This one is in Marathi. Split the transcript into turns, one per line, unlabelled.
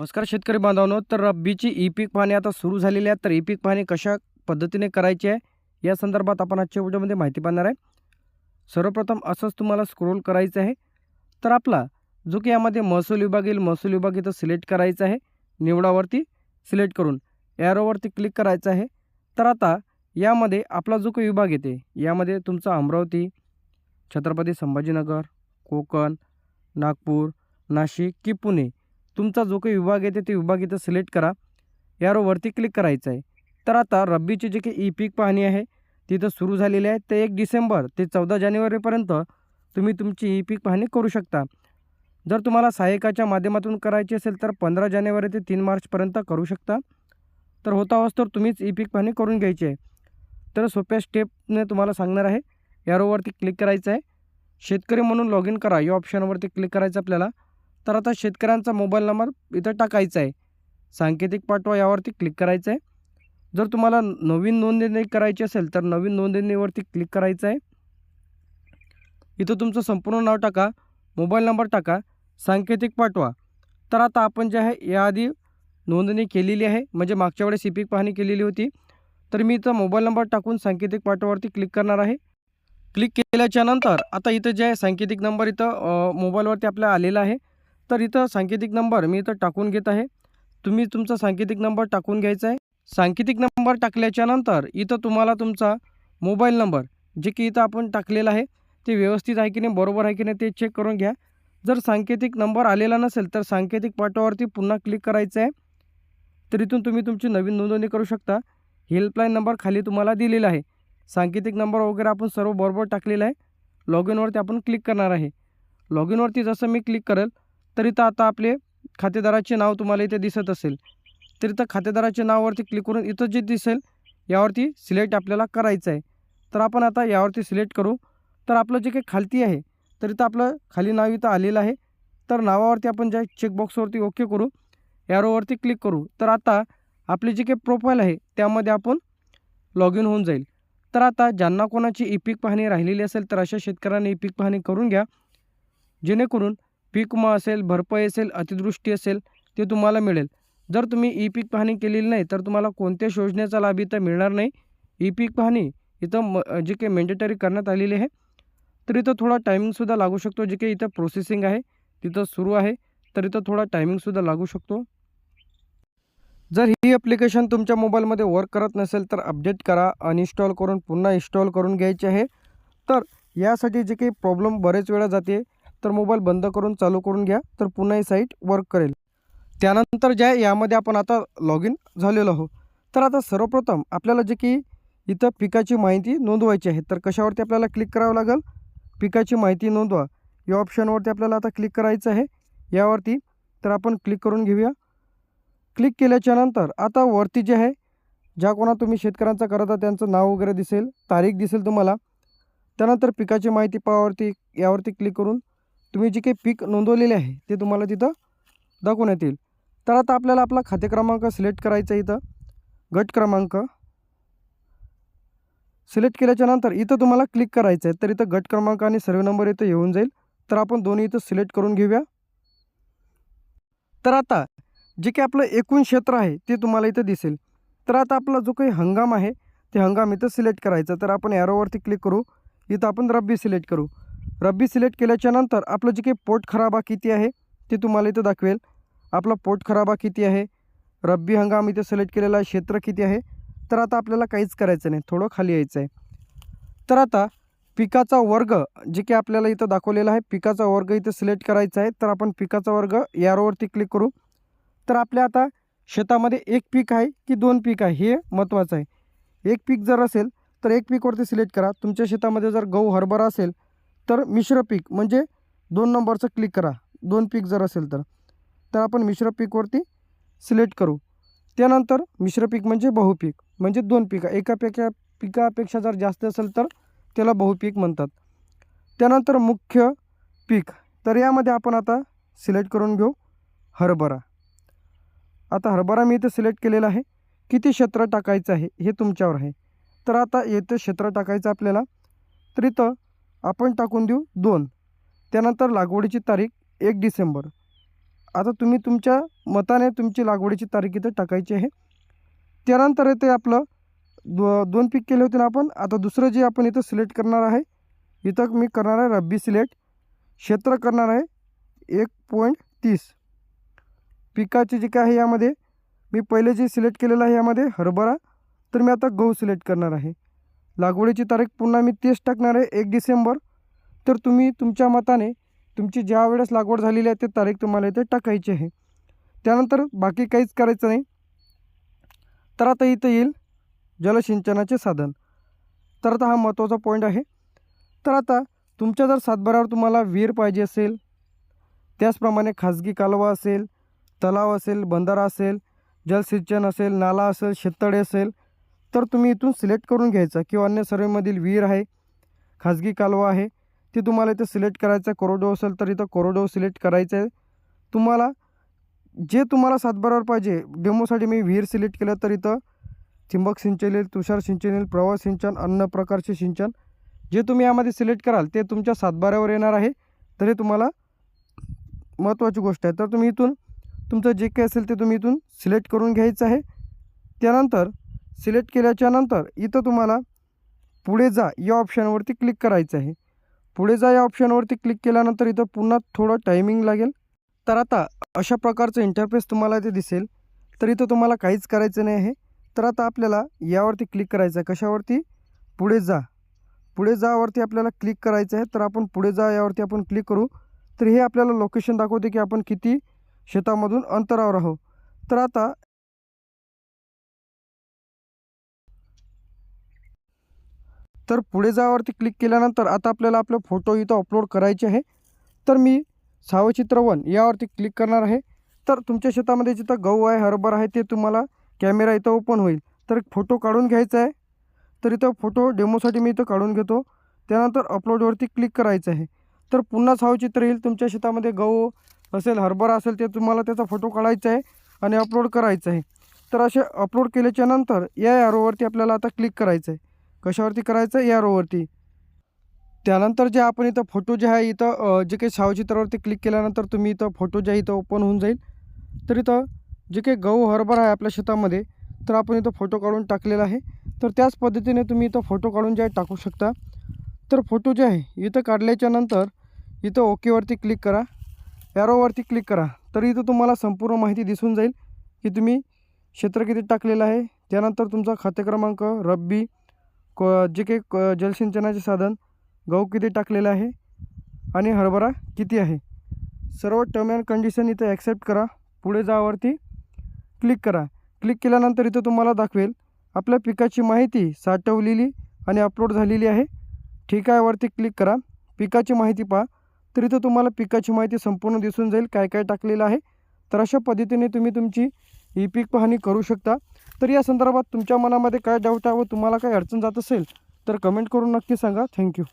नमस्कार शेतकरी बांधवांनो, तर रब्बीची ई-पीक पाहणी आता सुरू झालेली आहे. तर ई-पीक पाहणी कशा पद्धतीने करायची आहे या संदर्भात आपण आजच्या व्हिडिओमध्ये माहिती पाहणार आहे. सर्वप्रथम असंच तुम्हाला स्क्रोल करायचं आहे. तर आपला जो की यामध्ये महसूल विभाग येईल, महसूल विभाग इथं सिलेक्ट करायचा आहे. निवडावरती सिलेक्ट करून ॲरोवरती क्लिक करायचं आहे. तर आता यामध्ये आपला जो काही विभाग येते, यामध्ये तुमचा अमरावती, छत्रपती संभाजीनगर, कोकण, नागपूर, नाशिक की पुणे, तुमचा जो काही विभाग येते ते विभाग इथं सिलेक्ट करा. यावरती क्लिक करायचं आहे. तर आता रब्बीची जी काही ई-पीक पाहणी आहे तिथं सुरू झालेली आहे. ते 1 डिसेंबर ते 14 जानेवारीपर्यंत तुम्ही तुमची ई-पीक पाहणी करू शकता. जर तुम्हाला सहाय्यकाच्या माध्यमातून करायची असेल तर 15 जानेवारी ते 3 मार्चपर्यंत करू शकता. तर होता तुम्हीच ई-पीक पाहणी करून घ्यायची आहे. तर सोप्या स्टेपने तुम्हाला सांगणार आहे. यावरती क्लिक करायचं आहे. शेतकरी म्हणून लॉग इन करा या ऑप्शनवरती क्लिक करायचं आपल्याला. तर आता शेतकऱ्यांचा मोबाईल नंबर इथं टाकायचा आहे. सांकेतिक पाठवा यावरती क्लिक करायचं आहे. जर तुम्हाला नवीन नोंदणी करायची असेल तर नवीन नोंदणीवरती क्लिक करायचं आहे. इथं तुमचं संपूर्ण नाव टाका, मोबाईल नंबर टाका, सांकेतिक पाठवा. तर आता आपण जे आहे याआधी नोंदणी केलेली आहे, म्हणजे मागच्या वेळेस ई-पीक पाहणी केलेली होती. तर मी इथं मोबाईल नंबर टाकून सांकेतिक पाठवावरती क्लिक करणार आहे. क्लिक केल्याच्या नंतर आता इथं जे आहे सांकेतिक नंबर इथं मोबाईलवरती आपल्या आलेला आहे. तर इथं सांकेतिक नंबर मी इथं टाकून घेत आहे. तुम्ही तुमचा सांकेतिक नंबर टाकून घ्यायचा आहे. सांकेतिक नंबर टाकल्याच्या नंतर इथं तुम्हाला तुमचा मोबाईल नंबर जे की इथं आपण टाकलेला आहे ते व्यवस्थित आहे की नाही, बरोबर आहे की नाही ते चेक करून घ्या. जर सांकेतिक नंबर आलेला नसेल तर सांकेतिक पाठवावरती पुन्हा क्लिक करायचं आहे. तर इथून तुम्ही तुमची नवीन नोंदणी करू शकता. हेल्पलाईन नंबर खाली तुम्हाला दिलेला आहे. सांकेतिक नंबर वगैरे आपण सर्व बरोबर टाकलेला आहे. लॉग इनवरती आपण क्लिक करणार आहे. लॉग इनवरती जसं मी क्लिक करेल तर इथं आता आपले खातेदाराचे नाव तुम्हाला इथे दिसत असेल. तर इथं खातेदाराच्या नावावरती क्लिक करून इथं जे दिसेल यावरती सिलेक्ट आपल्याला करायचं आहे. तर आपण आता यावरती सिलेक्ट करू. तर आपलं जे काही खालती आहे तर इथं आपलं खाली नाव इथं आलेलं आहे. तर नावावरती आपण ज्या चेकबॉक्सवरती ओके करू, ॲरोवरती क्लिक करू. तर आता आपली जी काही प्रोफाईल आहे त्यामध्ये आपण लॉग इन होऊन जाईल. तर आता ज्यांना कोणाची ई-पीक पाहणी राहिलेली असेल तर अशा शेतकऱ्यांनी ई-पीक पाहणी करून घ्या, जेणेकरून पीक विमा असेल, भरपाई असेल, अतिवृष्टी असेल ते तुम्हाला मिळेल. जर तुम्ही ई-पीक पाहणी केलेली नाही तर तुम्हाला कोणत्याच योजनेचा लाभ इथं मिळणार नाही. ई-पीक पाहणी इथं जी काही मॅन्डेटरी करण्यात आलेली आहे. तर इथं थोडा टायमिंगसुद्धा लागू शकतो. जे काही इथं प्रोसेसिंग आहे तिथं सुरू आहे, तर इथं थोडा टायमिंगसुद्धा लागू शकतो. जर ही ॲप्लिकेशन तुमच्या मोबाईलमध्ये वर्क करत नसेल तर अपडेट करा, अनइन्स्टॉल करून पुन्हा इन्स्टॉल करून घ्यायचे आहे. तर यासाठी जे काही प्रॉब्लेम बरेच वेळा जाते, तर मोबाईल बंद करून चालू करून घ्या, तर पुन्हा ही साईट वर्क करेल. त्यानंतर जे आहे यामध्ये आपण आता लॉग इन झालेलो आहोत. तर आता सर्वप्रथम आपल्याला जे की इथं पिकाची माहिती नोंदवायची आहे. तर कशावरती आपल्याला क्लिक करावं लागेल? पिकाची माहिती नोंदवा या ऑप्शनवरती आपल्याला आता क्लिक करायचं आहे. यावरती तर आपण क्लिक करून घेऊया. क्लिक केल्याच्या नंतर आता वरती जे आहे ज्या कोणा तुम्ही शेतकऱ्यांचा करता त्यांचं नाव वगैरे दिसेल, तारीख दिसेल तुम्हाला. त्यानंतर पिकाची माहिती पाहावरती यावरती क्लिक करून तुम्ही जे काही पीक नोंदवलेले आहे ते तुम्हाला तिथं दाखवण्यात येईल. तर आता आपल्याला आपला खाते क्रमांक सिलेक्ट करायचा आहे. इथं गट क्रमांक सिलेक्ट केल्याच्यानंतर इथं तुम्हाला क्लिक करायचं आहे. तर इथं गट क्रमांक आणि सर्वे नंबर इथं येऊन जाईल. तर आपण दोन्ही इथं सिलेक्ट करून घेऊया. तर आता जे काही आपलं एकूण क्षेत्र आहे ते तुम्हाला इथं दिसेल. तर आता आपला जो काही हंगाम आहे ते हंगाम इथं सिलेक्ट करायचं. तर आपण ॲरोवरती क्लिक करू. इथं आपण रब्बी सिलेक्ट करू. रब्बी सिलेक्ट केल्याच्यानंतर आपलं जे काही पोट खराबा किती आहे ते तुम्हाला इथं दाखवेल. आपला पोट खराबा किती आहे, रब्बी हंगाम इथे सिलेक्ट केलेला आहे, क्षेत्र किती आहे. तर आता आपल्याला काहीच करायचं नाही, थोडं खाली यायचं आहे. तर आता पिकाचा वर्ग जे की आपल्याला इथं दाखवलेला आहे, पिकाचा वर्ग इथं सिलेक्ट करायचा आहे. तर आपण पिकाचा वर्ग ॲरोवरती क्लिक करू. तर आपल्या आता शेतामध्ये एक पीक आहे की दोन पीक आहे हे महत्त्वाचं आहे. एक पीक जर असेल तर एक पीकवरती सिलेक्ट करा. तुमच्या शेतामध्ये जर गहू हरभरा असेल तर मिश्र पीक म्हणजे 2 नंबरचं क्लिक करा. 2 पीक जर असेल तर आपण मिश्र पीकवरती सिलेक्ट करू. त्यानंतर मिश्र पीक म्हणजे बहुपीक म्हणजे 2 पिकं, पिकापेक्षा जर जास्त असेल तर त्याला बहुपीक म्हणतात. त्यानंतर मुख्य पीक, तर यामध्ये आपण आता सिलेक्ट करून घेऊ हरभरा. आता हरभरा मी इथं सिलेक्ट केलेला आहे. किती क्षेत्र टाकायचं आहे हे तुमच्यावर आहे. तर आता येथे क्षेत्र टाकायचं आपल्याला. तर इथं आपण टाकून देऊ 2. त्यानंतर लागवडीची तारीख 1 डिसेंबर. आता तुम्ही तुमच्या मताने तुमची लागवडीची तारीख इथं टाकायची आहे. त्यानंतर इथे आपलं दोन पीक केले होते ना आपण. आता दुसरं जे आपण इथं सिलेक्ट करणार आहे, इथं मी करणार आहे रब्बी सिलेक्ट. क्षेत्र करणार आहे 1.30. पिकाचे जे काय आहे यामध्ये मी पहिले जे सिलेक्ट केलेलं आहे यामध्ये हरभरा, तर मी आता गहू सिलेक्ट करणार आहे. लागवडीची तारीख पुन्हा मी तेच टाकणार आहे 1 डिसेंबर. तर तुम्ही तुमच्या मताने तुमची ज्या वेळेस लागवड झालेली आहे ते तारीख तुम्हाला इथे टाकायची आहे. त्यानंतर बाकी काहीच करायचं नाही. तर आता इथं येईल जलसिंचनाचे साधन. तर आता हा महत्त्वाचा पॉईंट आहे. तर आता तुमच्या जर सातबाऱ्यावर तुम्हाला विहीर पाहिजे असेल, त्याचप्रमाणे खाजगी कालवा असेल, तलाव असेल, बंधारा असेल, जलसिंचन असेल, नाला असेल, शेततळे असेल, तर तुम्ही इथून सिलेक्ट करून घ्यायचा. किंवा अन्य सर्वेमधील विहीर आहे, खाजगी कालवा आहे, ते तुम्हाला इथं सिलेक्ट करायचं आहे. कोरडवाहू असेल तर इथं कोरडवाहू सिलेक्ट करायचं आहे. तुम्हाला जे तुम्हाला सातबाऱ्यावर पाहिजे, डेमोसाठी मी विहीर सिलेक्ट केलं तर इथं ठिबक सिंचन येईल, तुषार सिंचन येईल, प्रवाह सिंचन, अन्य प्रकारचे सिंचन जे तुम्ही यामध्ये सिलेक्ट कराल ते तुमच्या सातबाऱ्यावर येणार आहे. तर हे तुम्हाला महत्त्वाची गोष्ट आहे. तर तुम्ही इथून तुमचं जे काही असेल ते तुम्ही इथून सिलेक्ट करून घ्यायचं आहे. त्यानंतर सिलेक्ट केल्याच्यानंतर इथं तुम्हाला पुढे जा या ऑप्शनवरती क्लिक करायचं आहे. पुढे जा या ऑप्शनवरती क्लिक केल्यानंतर इथं पुन्हा थोडं टायमिंग लागेल. तर आता अशा प्रकारचं इंटरफेस तुम्हाला इथे दिसेल. तर इथं तुम्हाला काहीच करायचं नाही आहे. तर आता आपल्याला यावरती क्लिक करायचं आहे. कशावरती? पुढे जा. पुढे जावरती आपल्याला क्लिक करायचं आहे. तर आपण पुढे जा यावरती आपण क्लिक करू. तर हे आपल्याला लोकेशन दाखवते की आपण किती शेतामधून अंतरावर आहोत. तर आता पुढे जावरती क्लिक केल्यानंतर आता आपल्याला आपले फोटो इथं अपलोड करायचे आहे. तर मी सावचित्र1 यावरती क्लिक करणार आहे. तर तुमच्या शेतामध्ये जिथं गहू आहे, हरभरा आहे ते तुम्हाला कॅमेरा इथं ओपन होईल. तर फोटो काढून घ्यायचा आहे. तर इथं फोटो डेमोसाठी मी इथं काढून घेतो. त्यानंतर अपलोडवरती क्लिक करायचं आहे. तर पुन्हा सावचित्र येईल. तुमच्या शेतामध्ये गहू असेल, हरभरा असेल ते तुम्हाला त्याचा फोटो काढायचा आहे आणि अपलोड करायचं आहे. तर असे अपलोड केल्याच्यानंतर या ॲरोवरती आपल्याला आता क्लिक करायचं आहे. कशावरती करायचं? या रोवरती. त्यानंतर जे आपण इथं फोटो जे आहे इथं जे काही सावचित्रावरती क्लिक केल्यानंतर तुम्ही इथं फोटो जे आहे इथं ओपन होऊन जाईल. तर इथं जे काही गहू हरभरा आहे आपल्या शेतामध्ये, तर आपण इथं फोटो काढून टाकलेला आहे. तर त्याच पद्धतीने तुम्ही इथं फोटो काढून जे आहे टाकू शकता. तर फोटो जे आहे इथं काढल्याच्यानंतर इथं ओकेवरती क्लिक करा, ॲरोवरती क्लिक करा. तर इथं तुम्हाला संपूर्ण माहिती दिसून जाईल की तुम्ही क्षेत्र किती टाकलेलं आहे. त्यानंतर तुमचा खाते क्रमांक, रब्बी जे काही जलसिंचनाचे साधन, गहू किती टाकलेलं आहे आणि हरभरा किती आहे. सर्व टर्म अँड कंडिशन इथं ॲक्सेप्ट करा. पुढे जावरती क्लिक करा. क्लिक केल्यानंतर इथं तुम्हाला दाखवेल आपल्या पिकाची माहिती साठवलेली आणि अपलोड झालेली आहे. ठीक आहे वरती क्लिक करा. पिकाची माहिती पहा. तर इथं तुम्हाला पिकाची माहिती संपूर्ण दिसून जाईल काय काय टाकलेलं आहे. तर अशा पद्धतीने तुम्ही तुमची ई पीक पाहणी करू शकता. तर या संदर्भात तुमच्या मनामध्ये काय डाऊट आहे व तुम्हाला काय अडचण जात असेल तर कमेंट करून नक्की सांगा. थँक्यू.